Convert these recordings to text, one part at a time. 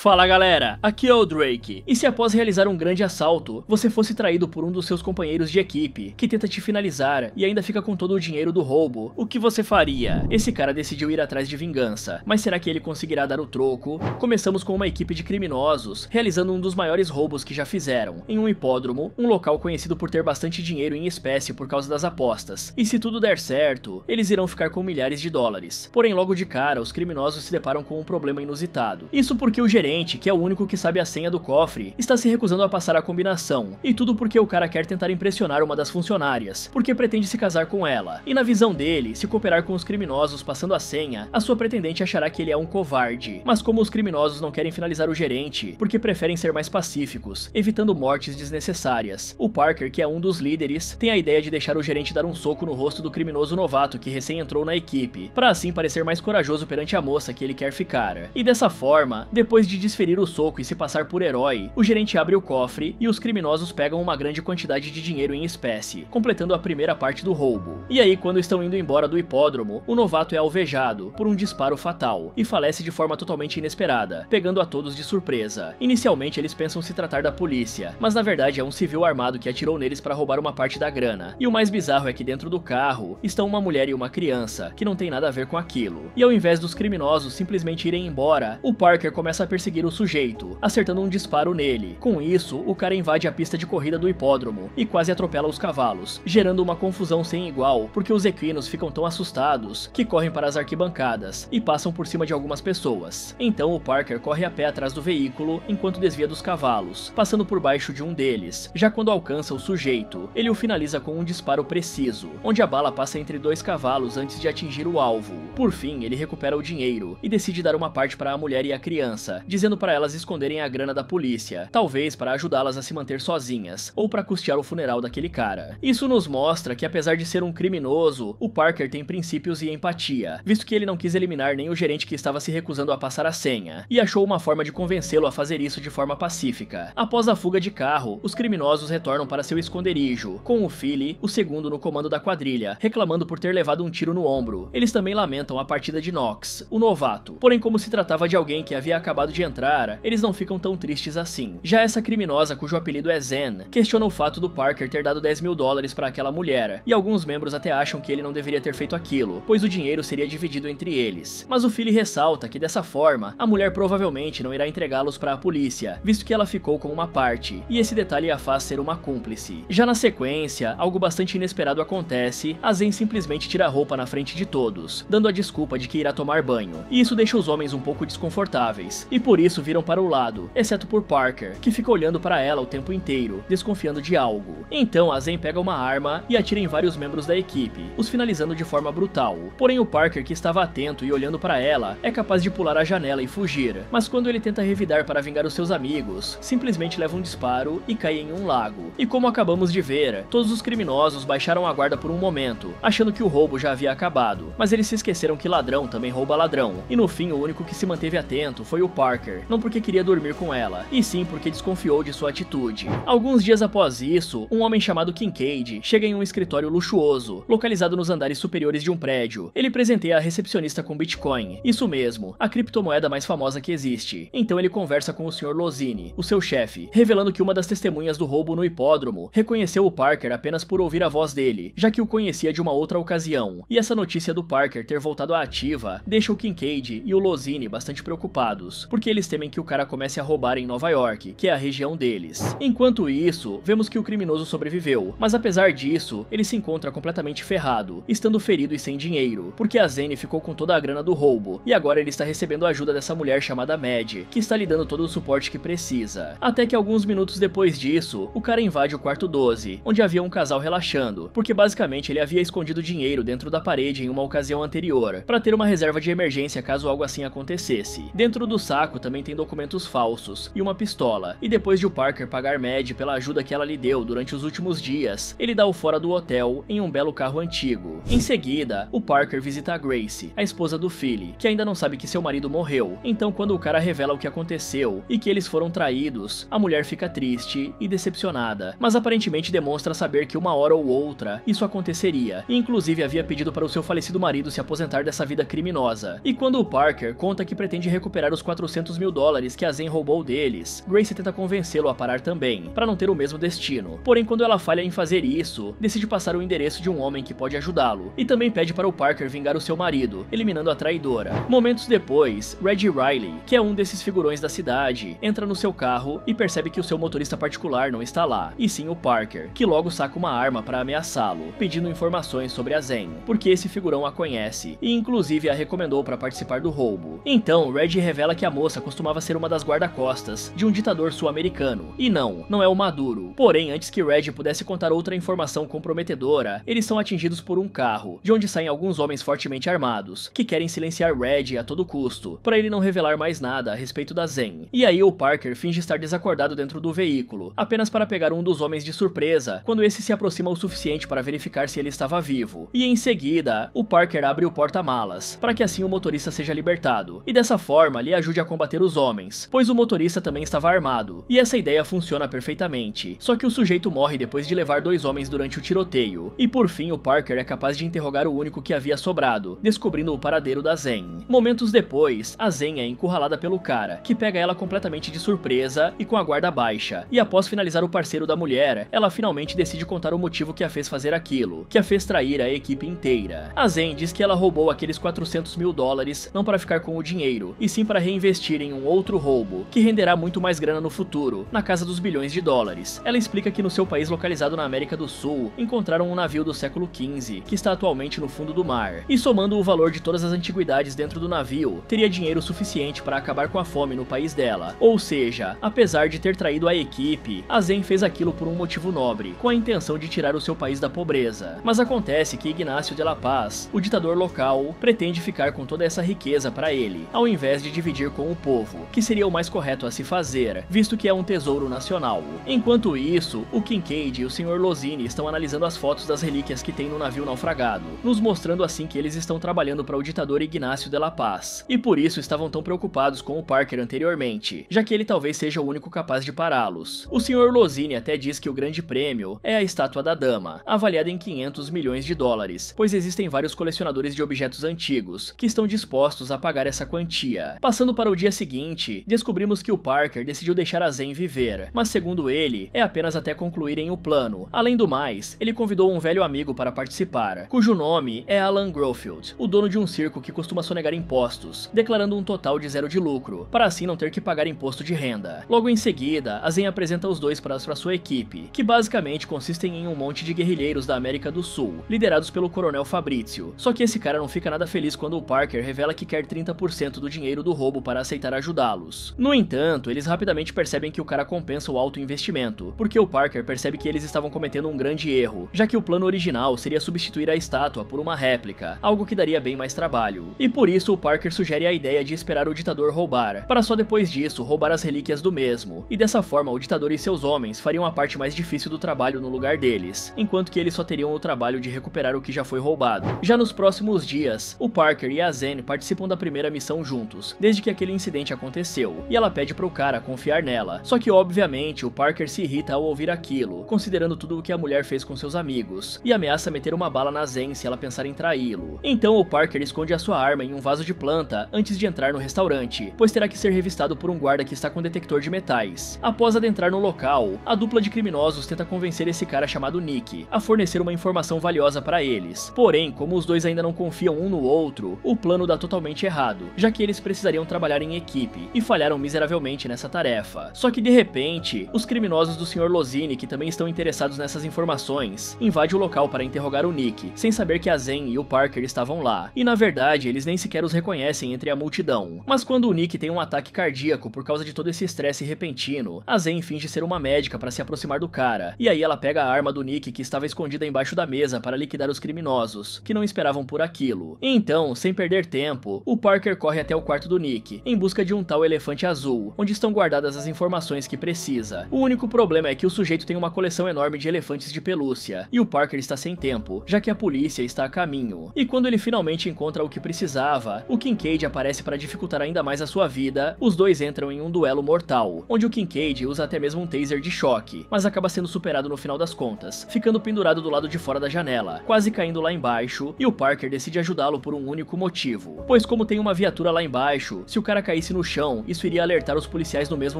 Fala galera, aqui é o Drake. E se após realizar um grande assalto, você fosse traído por um dos seus companheiros de equipe, que tenta te finalizar e ainda fica com todo o dinheiro do roubo, o que você faria? Esse cara decidiu ir atrás de vingança, mas será que ele conseguirá dar o troco? Começamos com uma equipe de criminosos, realizando um dos maiores roubos que já fizeram, em um hipódromo, um local conhecido por ter bastante dinheiro em espécie por causa das apostas. E se tudo der certo, eles irão ficar com milhares de dólares. Porém logo de cara, os criminosos se deparam com um problema inusitado. Isso porque o gerente, que é o único que sabe a senha do cofre, está se recusando a passar a combinação, e tudo porque o cara quer tentar impressionar uma das funcionárias, porque pretende se casar com ela, e na visão dele, se cooperar com os criminosos passando a senha, a sua pretendente achará que ele é um covarde. Mas como os criminosos não querem finalizar o gerente, porque preferem ser mais pacíficos, evitando mortes desnecessárias, o Parker, que é um dos líderes, tem a ideia de deixar o gerente dar um soco no rosto do criminoso novato que recém entrou na equipe, para assim parecer mais corajoso perante a moça que ele quer ficar. E dessa forma, depois de desferir o soco e se passar por herói, o gerente abre o cofre e os criminosos pegam uma grande quantidade de dinheiro em espécie, completando a primeira parte do roubo. E aí, quando estão indo embora do hipódromo, o novato é alvejado por um disparo fatal e falece de forma totalmente inesperada, pegando a todos de surpresa. Inicialmente eles pensam se tratar da polícia, mas na verdade é um civil armado que atirou neles para roubar uma parte da grana. E o mais bizarro é que dentro do carro estão uma mulher e uma criança, que não tem nada a ver com aquilo. E ao invés dos criminosos simplesmente irem embora, o Parker começa a perseguir o sujeito, acertando um disparo nele. Com isso, o cara invade a pista de corrida do hipódromo e quase atropela os cavalos, gerando uma confusão sem igual, porque os equinos ficam tão assustados que correm para as arquibancadas e passam por cima de algumas pessoas. Então o Parker corre a pé atrás do veículo enquanto desvia dos cavalos, passando por baixo de um deles. Já quando alcança o sujeito, ele o finaliza com um disparo preciso, onde a bala passa entre dois cavalos antes de atingir o alvo. Por fim, ele recupera o dinheiro e decide dar uma parte para a mulher e a criança, dizendo para elas esconderem a grana da polícia, talvez para ajudá-las a se manter sozinhas, ou para custear o funeral daquele cara. Isso nos mostra que apesar de ser um criminoso, o Parker tem princípios e empatia, visto que ele não quis eliminar nem o gerente que estava se recusando a passar a senha, e achou uma forma de convencê-lo a fazer isso de forma pacífica. Após a fuga de carro, os criminosos retornam para seu esconderijo, com o Philly, o segundo no comando da quadrilha, reclamando por ter levado um tiro no ombro. Eles também lamentam a partida de Knox, o novato, porém como se tratava de alguém que havia acabado de entrar, eles não ficam tão tristes assim. Já essa criminosa, cujo apelido é Zen, questiona o fato do Parker ter dado 10 mil dólares para aquela mulher, e alguns membros até acham que ele não deveria ter feito aquilo, pois o dinheiro seria dividido entre eles. Mas o Philly ressalta que dessa forma, a mulher provavelmente não irá entregá-los para a polícia, visto que ela ficou com uma parte, e esse detalhe a faz ser uma cúmplice. Já na sequência, algo bastante inesperado acontece, a Zen simplesmente tira a roupa na frente de todos, dando a desculpa de que irá tomar banho, e isso deixa os homens um pouco desconfortáveis, e por isso viram para o lado, exceto por Parker, que fica olhando para ela o tempo inteiro, desconfiando de algo. Então a Zen pega uma arma e atira em vários membros da equipe, os finalizando de forma brutal. Porém o Parker, que estava atento e olhando para ela, é capaz de pular a janela e fugir, mas quando ele tenta revidar para vingar os seus amigos, simplesmente leva um disparo e cai em um lago. E como acabamos de ver, todos os criminosos baixaram a guarda por um momento, achando que o roubo já havia acabado, mas eles se esqueceram que ladrão também rouba ladrão, e no fim o único que se manteve atento foi o Parker, não porque queria dormir com ela, e sim porque desconfiou de sua atitude. Alguns dias após isso, um homem chamado Kincaid chega em um escritório luxuoso, localizado nos andares superiores de um prédio. Ele presenteia a recepcionista com Bitcoin, isso mesmo, a criptomoeda mais famosa que existe. Então ele conversa com o Sr. Lozini, o seu chefe, revelando que uma das testemunhas do roubo no hipódromo reconheceu o Parker apenas por ouvir a voz dele, já que o conhecia de uma outra ocasião. E essa notícia do Parker ter voltado à ativa deixa o Kincaid e o Lozini bastante preocupados, porque eles temem que o cara comece a roubar em Nova York, que é a região deles. Enquanto isso, vemos que o criminoso sobreviveu, mas apesar disso, ele se encontra completamente ferrado, estando ferido e sem dinheiro, porque a Zen ficou com toda a grana do roubo, e agora ele está recebendo a ajuda dessa mulher chamada Mad, que está lhe dando todo o suporte que precisa. Até que alguns minutos depois disso, o cara invade o quarto 12, onde havia um casal relaxando, porque basicamente ele havia escondido dinheiro dentro da parede em uma ocasião anterior, para ter uma reserva de emergência caso algo assim acontecesse. Dentro do saco também tem documentos falsos e uma pistola, e depois de o Parker pagar Mad pela ajuda que ela lhe deu durante os últimos dias, ele dá o fora do hotel em um belo carro antigo. Em seguida, o Parker visita a Grace, a esposa do Philly, que ainda não sabe que seu marido morreu. Então quando o cara revela o que aconteceu e que eles foram traídos, a mulher fica triste e decepcionada, mas aparentemente demonstra saber que uma hora ou outra isso aconteceria, e inclusive havia pedido para o seu falecido marido se aposentar dessa vida criminosa. E quando o Parker conta que pretende recuperar os 400 mil dólares que a Zen roubou deles, Grace tenta convencê-lo a parar também, para não ter o mesmo destino. Porém, quando ela falha em fazer isso, decide passar o endereço de um homem que pode ajudá-lo, e também pede para o Parker vingar o seu marido, eliminando a traidora. Momentos depois, Reggie Riley, que é um desses figurões da cidade, entra no seu carro e percebe que o seu motorista particular não está lá, e sim o Parker, que logo saca uma arma para ameaçá-lo, pedindo informações sobre a Zen, porque esse figurão a conhece, e inclusive a recomendou para participar do roubo. Então, Reggie revela que a moça costumava ser uma das guarda-costas de um ditador sul-americano, e não é o Maduro. Porém, antes que Reggie pudesse contar outra informação comprometedora, eles são atingidos por um carro, de onde saem alguns homens fortemente armados, que querem silenciar Reggie a todo custo, para ele não revelar mais nada a respeito da Zen. E aí o Parker finge estar desacordado dentro do veículo, apenas para pegar um dos homens de surpresa, quando esse se aproxima o suficiente para verificar se ele estava vivo. E em seguida, o Parker abre o porta-malas, para que assim o motorista seja libertado, e dessa forma lhe ajude a combater os homens, pois o motorista também estava armado, e essa ideia funciona perfeitamente. Só que o sujeito morre depois de levar 2 homens durante o tiroteio, e por fim o Parker é capaz de interrogar o único que havia sobrado, descobrindo o paradeiro da Zen. Momentos depois, a Zen é encurralada pelo cara, que pega ela completamente de surpresa e com a guarda baixa, e após finalizar o parceiro da mulher, ela finalmente decide contar o motivo que a fez fazer aquilo, que a fez trair a equipe inteira. A Zen diz que ela roubou aqueles 400 mil dólares não para ficar com o dinheiro, e sim para reinvestir em um outro roubo, que renderá muito mais grana no futuro, na casa dos bilhões de dólares. Ela explica que no seu país localizado na América do Sul, encontraram um navio do século XV, que está atualmente no fundo do mar, e somando o valor de todas as antiguidades dentro do navio, teria dinheiro suficiente para acabar com a fome no país dela. Ou seja, apesar de ter traído a equipe, a Zen fez aquilo por um motivo nobre, com a intenção de tirar o seu país da pobreza. Mas acontece que Ignacio de la Paz, o ditador local, pretende ficar com toda essa riqueza para ele, ao invés de dividir com o povo, que seria o mais correto a se fazer, visto que é um tesouro nacional. Enquanto isso, o Kincaid e o Sr. Lozini estão analisando as fotos das relíquias que tem no navio naufragado, nos mostrando assim que eles estão trabalhando para o ditador Ignacio de la Paz, e por isso estavam tão preocupados com o Parker anteriormente, já que ele talvez seja o único capaz de pará-los. O Sr. Lozini até diz que o grande prêmio é a estátua da dama, avaliada em 500 milhões de dólares, pois existem vários colecionadores de objetos antigos que estão dispostos a pagar essa quantia. Passando para o dia seguinte, descobrimos que o Parker decidiu deixar a Zen viver, mas segundo ele, é apenas até concluírem o plano. Além do mais, ele convidou um velho amigo para participar, cujo nome é Alan Grofield, o dono de um circo que costuma sonegar impostos, declarando um total de 0 de lucro, para assim não ter que pagar imposto de renda. Logo em seguida, a Zen apresenta os dois para sua equipe, que basicamente consistem em um monte de guerrilheiros da América do Sul, liderados pelo coronel Fabrício. Só que esse cara não fica nada feliz quando o Parker revela que quer 30% do dinheiro do roubo para aceitar ajudá-los. No entanto, eles rapidamente percebem que o cara compensa o alto investimento, porque o Parker percebe que eles estavam cometendo um grande erro, já que o plano original seria substituir a estátua por uma réplica, algo que daria bem mais trabalho. E por isso o Parker sugere a ideia de esperar o ditador roubar, para só depois disso roubar as relíquias do mesmo, e dessa forma o ditador e seus homens fariam a parte mais difícil do trabalho no lugar deles, enquanto que eles só teriam o trabalho de recuperar o que já foi roubado. Já nos próximos dias, o Parker e a Zen participam da primeira missão juntos, desde que aquele incidente aconteceu, e ela pede pro cara confiar nela, só que obviamente o Parker se irrita ao ouvir aquilo, considerando tudo o que a mulher fez com seus amigos, e ameaça meter uma bala na Zen se ela pensar em traí-lo. Então o Parker esconde a sua arma em um vaso de planta antes de entrar no restaurante, pois terá que ser revistado por um guarda que está com detector de metais. Após adentrar no local, a dupla de criminosos tenta convencer esse cara chamado Nick a fornecer uma informação valiosa para eles. Porém, como os dois ainda não confiam um no outro, o plano dá totalmente errado, já que eles precisariam trabalhar em equipe, e falharam miseravelmente nessa tarefa. Só que de repente, os criminosos do Sr. Lozini, que também estão interessados nessas informações, invadem o local para interrogar o Nick, sem saber que a Zen e o Parker estavam lá, e na verdade eles nem sequer os reconhecem entre a multidão. Mas quando o Nick tem um ataque cardíaco por causa de todo esse estresse repentino, a Zen finge ser uma médica para se aproximar do cara, e aí ela pega a arma do Nick que estava escondida embaixo da mesa para liquidar os criminosos, que não esperavam por aquilo. Então, sem perder tempo, o Parker corre até o quarto do Nick, em busca de um tal elefante azul, onde estão guardadas as informações que precisa. O único problema é que o sujeito tem uma coleção enorme de elefantes de pelúcia, e o Parker está sem tempo, já que a polícia está a caminho. E quando ele finalmente encontra o que precisava, o Kincaid aparece para dificultar ainda mais a sua vida. Os dois entram em um duelo mortal, onde o Kincaid usa até mesmo um taser de choque, mas acaba sendo superado no final das contas, ficando pendurado do lado de fora da janela, quase caindo lá embaixo, e o Parker decide ajudá-lo por um único motivo, pois como tem uma viatura lá embaixo, se o cara cair caísse no chão, isso iria alertar os policiais no mesmo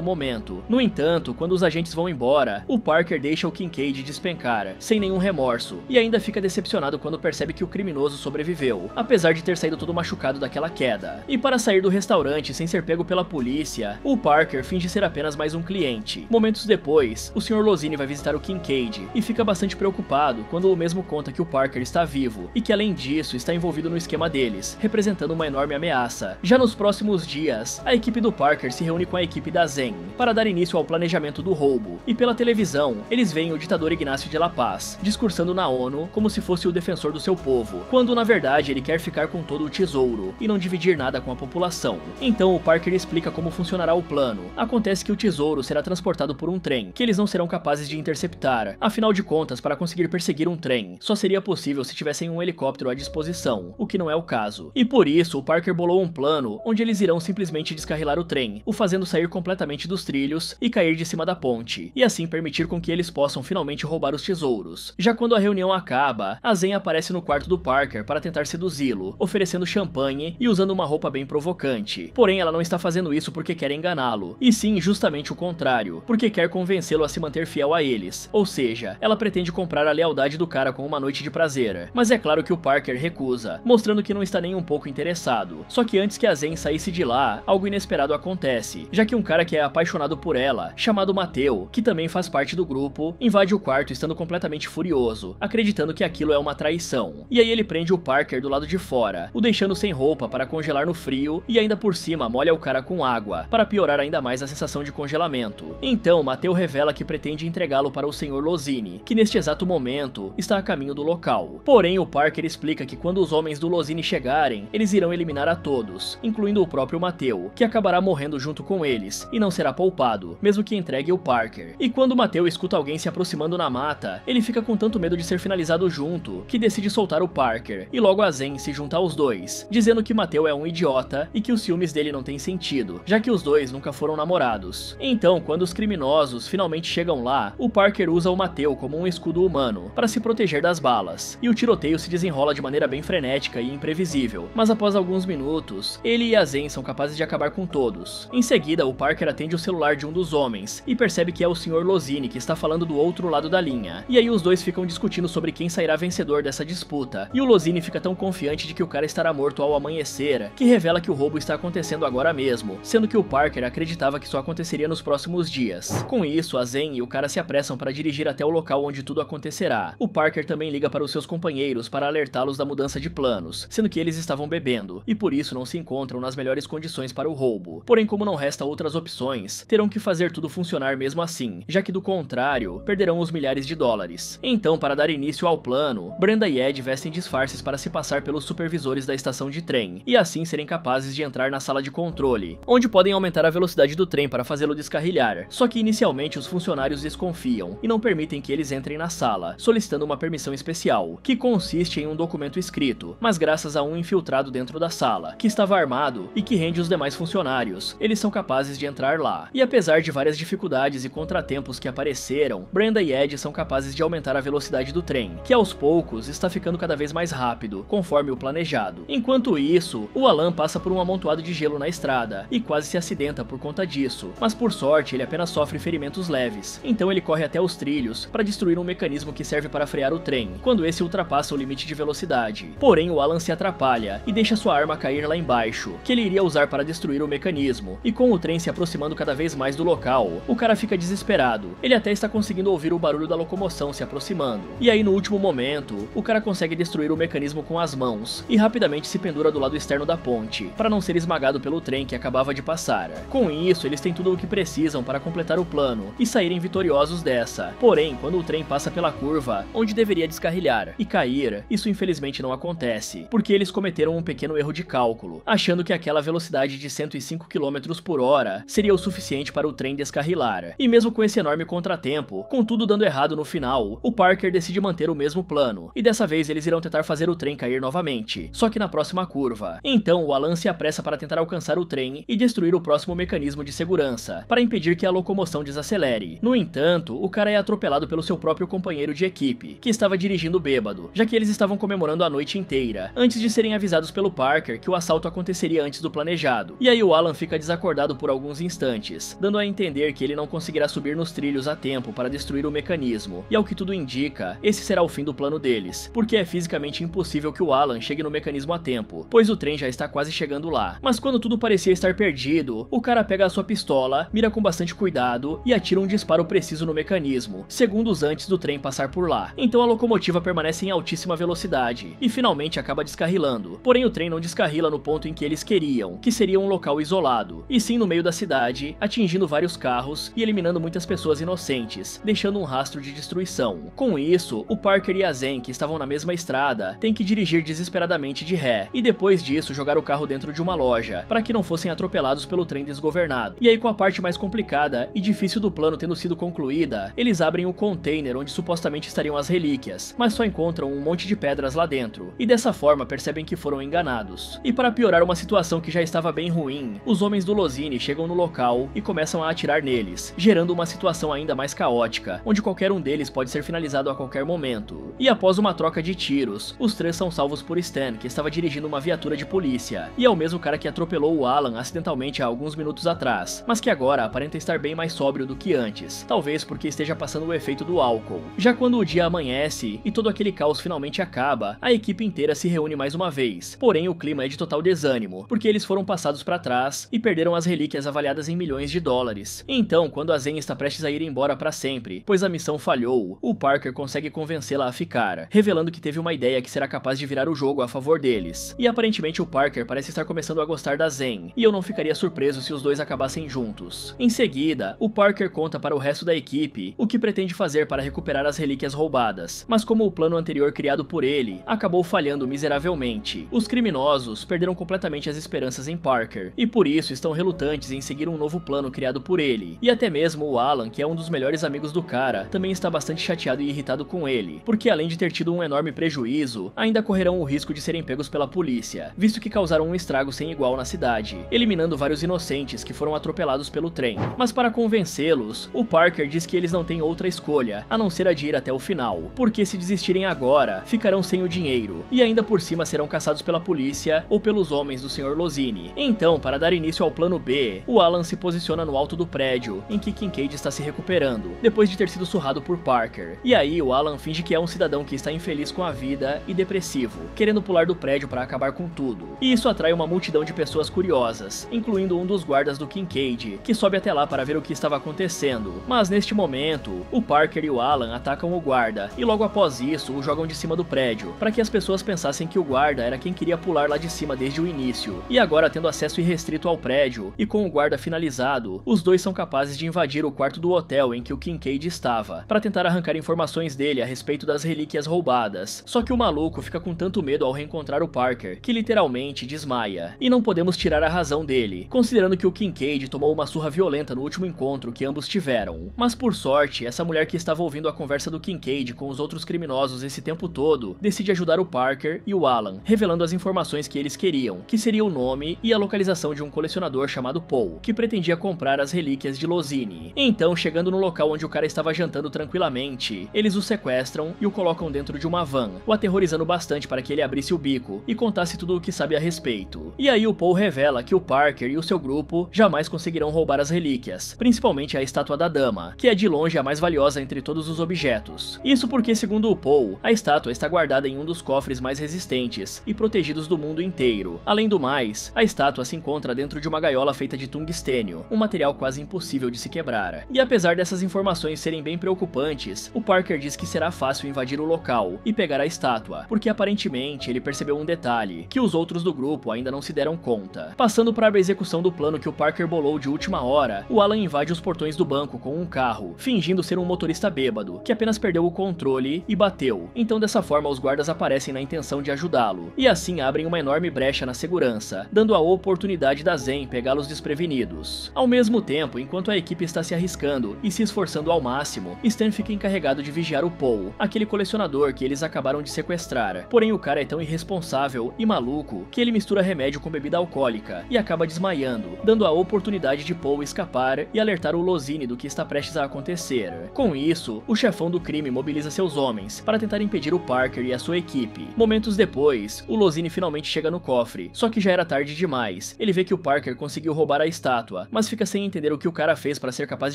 momento. No entanto, quando os agentes vão embora, o Parker deixa o Kincaid despencar, sem nenhum remorso, e ainda fica decepcionado quando percebe que o criminoso sobreviveu, apesar de ter saído todo machucado daquela queda. E para sair do restaurante sem ser pego pela polícia, o Parker finge ser apenas mais um cliente. Momentos depois, o Sr. Lozini vai visitar o Kincaid e fica bastante preocupado quando o mesmo conta que o Parker está vivo e que além disso está envolvido no esquema deles, representando uma enorme ameaça. Já nos próximos dias, a equipe do Parker se reúne com a equipe da Zen para dar início ao planejamento do roubo, e pela televisão, eles veem o ditador Ignacio de La Paz discursando na ONU como se fosse o defensor do seu povo, quando na verdade ele quer ficar com todo o tesouro e não dividir nada com a população. Então o Parker explica como funcionará o plano. Acontece que o tesouro será transportado por um trem, que eles não serão capazes de interceptar. Afinal de contas, para conseguir perseguir um trem, só seria possível se tivessem um helicóptero à disposição, o que não é o caso. E por isso, o Parker bolou um plano onde eles irão simplesmente descarrilar o trem, o fazendo sair completamente dos trilhos e cair de cima da ponte, e assim permitir com que eles possam finalmente roubar os tesouros. Já quando a reunião acaba, a Zen aparece no quarto do Parker para tentar seduzi-lo, oferecendo champanhe e usando uma roupa bem provocante. Porém, ela não está fazendo isso porque quer enganá-lo, e sim justamente o contrário, porque quer convencê-lo a se manter fiel a eles. Ou seja, ela pretende comprar a lealdade do cara com uma noite de prazer. Mas é claro que o Parker recusa, mostrando que não está nem um pouco interessado. Só que antes que a Zen saísse de lá, algo inesperado acontece, já que um cara que é apaixonado por ela, chamado Mateo, que também faz parte do grupo, invade o quarto estando completamente furioso, acreditando que aquilo é uma traição. E aí ele prende o Parker do lado de fora, o deixando sem roupa para congelar no frio e ainda por cima molha o cara com água, para piorar ainda mais a sensação de congelamento. Então Mateo revela que pretende entregá-lo para o Sr. Lozini, que neste exato momento está a caminho do local. Porém o Parker explica que quando os homens do Lozini chegarem, eles irão eliminar a todos, incluindo o próprio Mateo, que acabará morrendo junto com eles, e não será poupado, mesmo que entregue o Parker. E quando Mateo escuta alguém se aproximando na mata, ele fica com tanto medo de ser finalizado junto, que decide soltar o Parker, e logo a Zen se junta aos dois, dizendo que Mateo é um idiota e que os ciúmes dele não têm sentido, já que os dois nunca foram namorados. Então, quando os criminosos finalmente chegam lá, o Parker usa o Mateo como um escudo humano, para se proteger das balas, e o tiroteio se desenrola de maneira bem frenética e imprevisível, mas após alguns minutos, ele e a Zen são capazes de acabar com todos. Em seguida, o Parker atende o celular de um dos homens, e percebe que é o Sr. Lozini que está falando do outro lado da linha, e aí os dois ficam discutindo sobre quem sairá vencedor dessa disputa, e o Lozini fica tão confiante de que o cara estará morto ao amanhecer, que revela que o roubo está acontecendo agora mesmo, sendo que o Parker acreditava que só aconteceria nos próximos dias. Com isso, a Zen e o cara se apressam para dirigir até o local onde tudo acontecerá. O Parker também liga para os seus companheiros para alertá-los da mudança de planos, sendo que eles estavam bebendo, e por isso não se encontram nas melhores condições para o roubo. Porém, como não resta outras opções, terão que fazer tudo funcionar mesmo assim, já que do contrário, perderão os milhares de dólares. Então, para dar início ao plano, Brenda e Ed vestem disfarces para se passar pelos supervisores da estação de trem, e assim serem capazes de entrar na sala de controle, onde podem aumentar a velocidade do trem para fazê-lo descarrilhar. Só que inicialmente os funcionários desconfiam e não permitem que eles entrem na sala, solicitando uma permissão especial, que consiste em um documento escrito, mas graças a um infiltrado dentro da sala, que estava armado e que rende os demais funcionários, eles são capazes de entrar lá. E apesar de várias dificuldades e contratempos que apareceram, Brenda e Ed são capazes de aumentar a velocidade do trem, que aos poucos está ficando cada vez mais rápido, conforme o planejado. Enquanto isso, o Alan passa por um amontoado de gelo na estrada e quase se acidenta por conta disso, mas por sorte ele apenas sofre ferimentos leves, então ele corre até os trilhos para destruir um mecanismo que serve para frear o trem, quando esse ultrapassa o limite de velocidade. Porém, o Alan se atrapalha e deixa sua arma cair lá embaixo, que ele iria usar para destruir o mecanismo, e com o trem se aproximando cada vez mais do local, o cara fica desesperado. Ele até está conseguindo ouvir o barulho da locomoção se aproximando, e aí no último momento, o cara consegue destruir o mecanismo com as mãos, e rapidamente se pendura do lado externo da ponte, para não ser esmagado pelo trem que acabava de passar. Com isso, eles têm tudo o que precisam para completar o plano, e saírem vitoriosos dessa. Porém, quando o trem passa pela curva, onde deveria descarrilhar e cair, isso infelizmente não acontece, porque eles cometeram um pequeno erro de cálculo, achando que aquela velocidade de 105 km por hora seria o suficiente para o trem descarrilar. E mesmo com esse enorme contratempo, com tudo dando errado no final, o Parker decide manter o mesmo plano, e dessa vez eles irão tentar fazer o trem cair novamente, só que na próxima curva. Então o Alan se apressa para tentar alcançar o trem e destruir o próximo mecanismo de segurança, para impedir que a locomoção desacelere. No entanto, o cara é atropelado pelo seu próprio companheiro de equipe, que estava dirigindo bêbado, já que eles estavam comemorando a noite inteira, antes de serem avisados pelo Parker que o assalto aconteceria antes do planejado. desligado. E aí o Alan fica desacordado por alguns instantes, dando a entender que ele não conseguirá subir nos trilhos a tempo para destruir o mecanismo. E ao que tudo indica, esse será o fim do plano deles, porque é fisicamente impossível que o Alan chegue no mecanismo a tempo, pois o trem já está quase chegando lá. Mas quando tudo parecia estar perdido, o cara pega a sua pistola, mira com bastante cuidado e atira um disparo preciso no mecanismo, segundos antes do trem passar por lá. Então a locomotiva permanece em altíssima velocidade e finalmente acaba descarrilando. Porém o trem não descarrila no ponto em que eles queriam, que seria um local isolado, e sim no meio da cidade, atingindo vários carros e eliminando muitas pessoas inocentes, deixando um rastro de destruição. Com isso, o Parker e a Zen, que estavam na mesma estrada, têm que dirigir desesperadamente de ré, e depois disso jogar o carro dentro de uma loja, para que não fossem atropelados pelo trem desgovernado. E aí, com a parte mais complicada e difícil do plano tendo sido concluída, eles abrem o container onde supostamente estariam as relíquias, mas só encontram um monte de pedras lá dentro, e dessa forma percebem que foram enganados. E para piorar uma situação que já estava bem ruim, os homens do Lozini chegam no local e começam a atirar neles, gerando uma situação ainda mais caótica, onde qualquer um deles pode ser finalizado a qualquer momento. E após uma troca de tiros, os três são salvos por Stan, que estava dirigindo uma viatura de polícia, e é o mesmo cara que atropelou o Alan acidentalmente há alguns minutos atrás, mas que agora aparenta estar bem mais sóbrio do que antes, talvez porque esteja passando o efeito do álcool. Já quando o dia amanhece e todo aquele caos finalmente acaba, a equipe inteira se reúne mais uma vez, porém o clima é de total desânimo, porque eles foram passados para trás e perderam as relíquias avaliadas em milhões de dólares. Então, quando a Zen está prestes a ir embora para sempre, pois a missão falhou, o Parker consegue convencê-la a ficar, revelando que teve uma ideia que será capaz de virar o jogo a favor deles. E aparentemente o Parker parece estar começando a gostar da Zen, e eu não ficaria surpreso se os dois acabassem juntos. Em seguida, o Parker conta para o resto da equipe o que pretende fazer para recuperar as relíquias roubadas, mas como o plano anterior criado por ele acabou falhando miseravelmente, os criminosos perderam completamente as esperanças em Parker, e por isso estão relutantes em seguir um novo plano criado por ele. E até mesmo o Alan, que é um dos melhores amigos do cara, também está bastante chateado e irritado com ele, porque além de ter tido um enorme prejuízo, ainda correrão o risco de serem pegos pela polícia, visto que causaram um estrago sem igual na cidade, eliminando vários inocentes que foram atropelados pelo trem. Mas para convencê-los, o Parker diz que eles não têm outra escolha, a não ser a de ir até o final, porque se desistirem agora, ficarão sem o dinheiro, e ainda por cima serão caçados pela polícia ou pelos homens do Sr. Lozini. Então, para dar início ao plano B, o Alan se posiciona no alto do prédio, em que Kincaid está se recuperando, depois de ter sido surrado por Parker. E aí, o Alan finge que é um cidadão que está infeliz com a vida e depressivo, querendo pular do prédio para acabar com tudo. E isso atrai uma multidão de pessoas curiosas, incluindo um dos guardas do Kincaid, que sobe até lá para ver o que estava acontecendo. Mas neste momento, o Parker e o Alan atacam o guarda, e logo após isso, o jogam de cima do prédio, para que as pessoas pensassem que o guarda era quem queria pular lá de cima desde o início. E agora, tendo acesso irrestrito ao prédio, e com o guarda finalizado, os dois são capazes de invadir o quarto do hotel em que o Kincaid estava, para tentar arrancar informações dele a respeito das relíquias roubadas. Só que o maluco fica com tanto medo ao reencontrar o Parker, que literalmente desmaia. E não podemos tirar a razão dele, considerando que o Kincaid tomou uma surra violenta no último encontro que ambos tiveram. Mas por sorte, essa mulher que estava ouvindo a conversa do Kincaid com os outros criminosos esse tempo todo, decide ajudar o Parker e o Alan, revelando as informações que eles queriam, que seria o nome e a localização de um colecionador chamado Paul, que pretendia comprar as relíquias de Lozini. Então, chegando no local onde o cara estava jantando tranquilamente, eles o sequestram e o colocam dentro de uma van, o aterrorizando bastante para que ele abrisse o bico e contasse tudo o que sabe a respeito. E aí o Paul revela que o Parker e o seu grupo jamais conseguirão roubar as relíquias, principalmente a estátua da dama, que é de longe a mais valiosa entre todos os objetos. Isso porque, segundo o Paul, a estátua está guardada em um dos cofres mais resistentes e protegidos do mundo inteiro. Além do mais, a estátua se encontra dentro de uma gaiola feita de tungstênio, um material quase impossível de se quebrar. E apesar dessas informações serem bem preocupantes, o Parker diz que será fácil invadir o local e pegar a estátua, porque aparentemente ele percebeu um detalhe, que os outros do grupo ainda não se deram conta. Passando para a execução do plano que o Parker bolou de última hora, o Alan invade os portões do banco com um carro, fingindo ser um motorista bêbado, que apenas perdeu o controle e bateu. Então dessa forma os guardas aparecem na intenção de ajudá-lo, e assim abrem uma enorme brecha na segurança, dando a oportunidade da Zen pegá-los desprevenidos. Ao mesmo tempo, enquanto a equipe está se arriscando e se esforçando ao máximo, Stan fica encarregado de vigiar o Paul, aquele colecionador que eles acabaram de sequestrar. Porém o cara é tão irresponsável e maluco que ele mistura remédio com bebida alcoólica e acaba desmaiando, dando a oportunidade de Paul escapar e alertar o Lozini do que está prestes a acontecer. Com isso, o chefão do crime mobiliza seus homens para tentar impedir o Parker e a sua equipe. Momentos depois, o Lozini finalmente chega no cofre, só que já era tarde demais. mais, ele vê que o Parker conseguiu roubar a estátua, mas fica sem entender o que o cara fez para ser capaz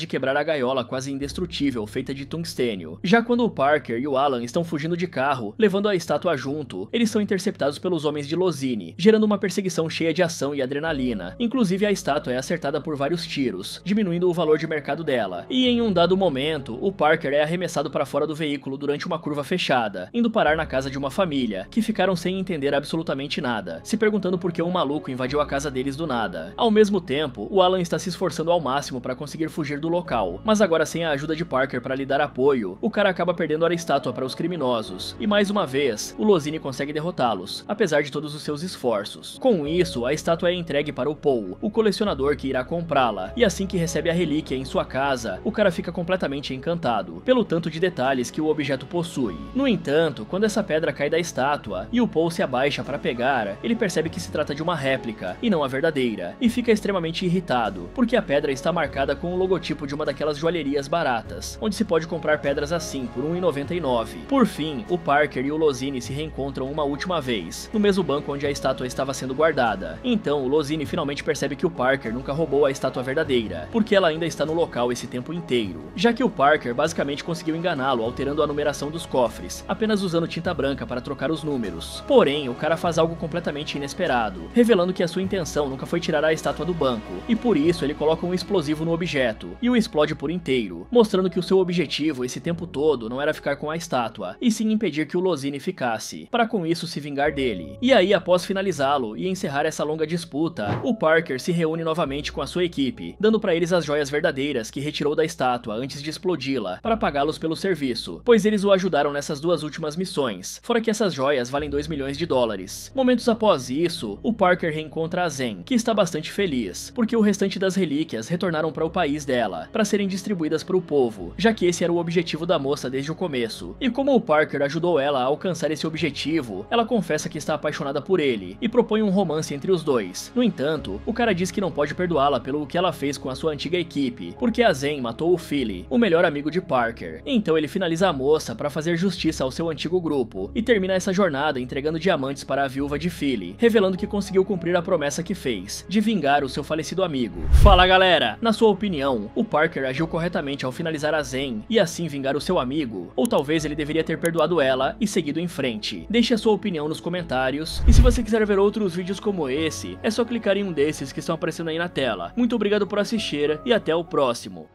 de quebrar a gaiola quase indestrutível feita de tungstênio. Já quando o Parker e o Alan estão fugindo de carro, levando a estátua junto, eles são interceptados pelos homens de Lozini, gerando uma perseguição cheia de ação e adrenalina. Inclusive a estátua é acertada por vários tiros, diminuindo o valor de mercado dela. E em um dado momento, o Parker é arremessado para fora do veículo durante uma curva fechada, indo parar na casa de uma família, que ficaram sem entender absolutamente nada, se perguntando por que um maluco invadiu a casa deles do nada. Ao mesmo tempo, o Alan está se esforçando ao máximo para conseguir fugir do local, mas agora sem a ajuda de Parker para lhe dar apoio, o cara acaba perdendo a estátua para os criminosos, e mais uma vez, o Lozini consegue derrotá-los, apesar de todos os seus esforços. Com isso, a estátua é entregue para o Paul, o colecionador que irá comprá-la, e assim que recebe a relíquia em sua casa, o cara fica completamente encantado, pelo tanto de detalhes que o objeto possui. No entanto, quando essa pedra cai da estátua, e o Paul se abaixa para pegar, ele percebe que se trata de uma réplica, e não a verdadeira, e fica extremamente irritado, porque a pedra está marcada com o logotipo de uma daquelas joalherias baratas, onde se pode comprar pedras assim por R$1,99. Por fim, o Parker e o Lozini se reencontram uma última vez, no mesmo banco onde a estátua estava sendo guardada. Então, o Lozini finalmente percebe que o Parker nunca roubou a estátua verdadeira, porque ela ainda está no local esse tempo inteiro, já que o Parker basicamente conseguiu enganá-lo alterando a numeração dos cofres, apenas usando tinta branca para trocar os números. Porém, o cara faz algo completamente inesperado, revelando que a sua intenção nunca foi tirar a estátua do banco, e por isso ele coloca um explosivo no objeto, e o explode por inteiro, mostrando que o seu objetivo esse tempo todo não era ficar com a estátua, e sim impedir que o Lozini ficasse, para com isso se vingar dele. E aí, após finalizá-lo e encerrar essa longa disputa, o Parker se reúne novamente com a sua equipe, dando para eles as joias verdadeiras que retirou da estátua antes de explodi-la, para pagá-los pelo serviço, pois eles o ajudaram nessas duas últimas missões, fora que essas joias valem $2 milhões. Momentos após isso, o Parker reencontra a Zen, que está bastante feliz, porque o restante das relíquias retornaram para o país dela, para serem distribuídas para o povo, já que esse era o objetivo da moça desde o começo. E como o Parker ajudou ela a alcançar esse objetivo, ela confessa que está apaixonada por ele, e propõe um romance entre os dois. No entanto, o cara diz que não pode perdoá-la pelo que ela fez com a sua antiga equipe, porque a Zen matou o Philly, o melhor amigo de Parker. Então ele finaliza a moça para fazer justiça ao seu antigo grupo, e termina essa jornada entregando diamantes para a viúva de Philly, revelando que conseguiu cumprir a promessa que fez, de vingar o seu falecido amigo. Fala galera, na sua opinião, o Parker agiu corretamente ao finalizar a Zen e assim vingar o seu amigo? Ou talvez ele deveria ter perdoado ela e seguido em frente? Deixe a sua opinião nos comentários, e se você quiser ver outros vídeos como esse, é só clicar em um desses que estão aparecendo aí na tela. Muito obrigado por assistir e até o próximo.